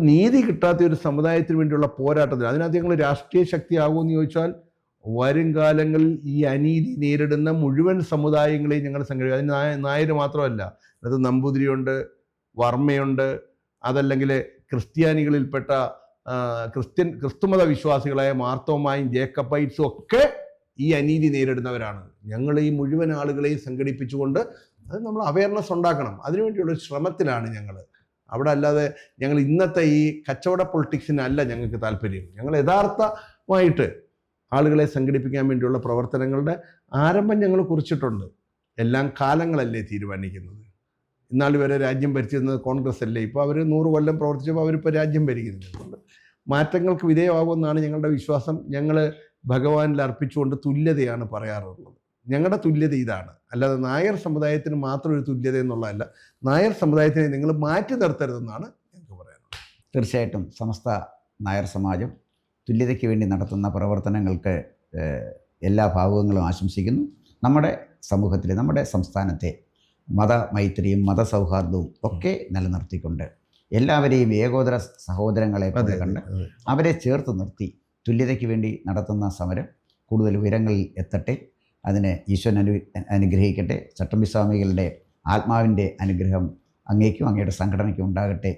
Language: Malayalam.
നീതി കിട്ടാത്ത ഒരു സമുദായത്തിന് വേണ്ടിയുള്ള പോരാട്ടത്തിൽ അതിനകത്ത് ഞങ്ങൾ രാഷ്ട്രീയ ശക്തിയാകുമെന്ന് ചോദിച്ചാൽ വരും കാലങ്ങളിൽ ഈ അനീതി നേരിടുന്ന മുഴുവൻ സമുദായങ്ങളെയും ഞങ്ങൾ സംഘടിപ്പിക്കും. അതിന് നായർ മാത്രമല്ല, അത് നമ്പൂതിരിയുണ്ട്, വർമ്മയുണ്ട്, അതല്ലെങ്കിൽ ക്രിസ്ത്യാനികളിൽപ്പെട്ട ക്രിസ്തുമത വിശ്വാസികളായ മാർത്തോമായും ജേക്കബൈറ്റ്സും ഒക്കെ ഈ അനീതി നേരിടുന്നവരാണ്. ഞങ്ങൾ ഈ മുഴുവൻ ആളുകളെയും സംഘടിപ്പിച്ചുകൊണ്ട് അത് നമ്മൾ അവയർനെസ് ഉണ്ടാക്കണം. അതിനുവേണ്ടിയുള്ളൊരു ശ്രമത്തിലാണ് ഞങ്ങൾ. അവിടെ അല്ലാതെ ഞങ്ങൾ ഇന്നത്തെ ഈ കച്ചവട പൊളിറ്റിക്സിനല്ല ഞങ്ങൾക്ക് താല്പര്യം. ഞങ്ങൾ യഥാർത്ഥമായിട്ട് ആളുകളെ സംഘടിപ്പിക്കാൻ വേണ്ടിയുള്ള പ്രവർത്തനങ്ങളുടെ ആരംഭം ഞങ്ങൾ കുറിച്ചിട്ടുണ്ട്. എല്ലാം കാലങ്ങളല്ലേ തീരുമാനിക്കുന്നത്. ഇന്നാൾ വരെ രാജ്യം ഭരിച്ചിരുന്നത് കോൺഗ്രസ് അല്ലേ, ഇപ്പോൾ അവർ 100 കൊല്ലം പ്രവർത്തിച്ചപ്പോൾ അവരിപ്പോൾ രാജ്യം ഭരിക്കുന്നുണ്ട്. മാറ്റങ്ങൾക്ക് വിധേയമാകുമെന്നാണ് ഞങ്ങളുടെ വിശ്വാസം. ഞങ്ങൾ ഭഗവാനിൽ അർപ്പിച്ചുകൊണ്ട് തുല്യതയാണ് പറയാറുള്ളത്. ഞങ്ങളുടെ തുല്യത ഇതാണ്, അല്ലാതെ നായർ സമുദായത്തിന് മാത്രം ഒരു തുല്യത എന്നുള്ളതല്ല. നായർ സമുദായത്തിനെ നിങ്ങൾ മാറ്റി നിർത്തരുതെന്നാണ് ഞങ്ങൾക്ക് പറയാനുള്ളത്. തീർച്ചയായിട്ടും സമസ്ത നായർ സമാജം തുല്യതയ്ക്ക് വേണ്ടി നടത്തുന്ന പ്രവർത്തനങ്ങൾക്ക് എല്ലാ ഭാവുകങ്ങളും ആശംസിക്കുന്നു. നമ്മുടെ സമൂഹത്തിലെ, നമ്മുടെ സംസ്ഥാനത്തെ മതമൈത്രിയും മതസൗഹാർദ്ദവും ഒക്കെ നിലനിർത്തിക്കൊണ്ട് എല്ലാവരെയും ഏകോദര സഹോദരങ്ങളെ പോലെ കണ്ട് അവരെ ചേർത്ത് നിർത്തി തുല്യതയ്ക്ക് വേണ്ടി നടത്തുന്ന സമരം കൂടുതൽ ഉയരങ്ങളിൽ എത്തട്ടെ. അതിന് ഈശ്വരൻ അനുഗ്രഹിക്കട്ടെ. ചട്ടമ്പി സ്വാമികളുടെ ആത്മാവിൻ്റെ അനുഗ്രഹം അങ്ങേക്കും അങ്ങയുടെ സംഘടനയ്ക്കും ഉണ്ടാകട്ടെ.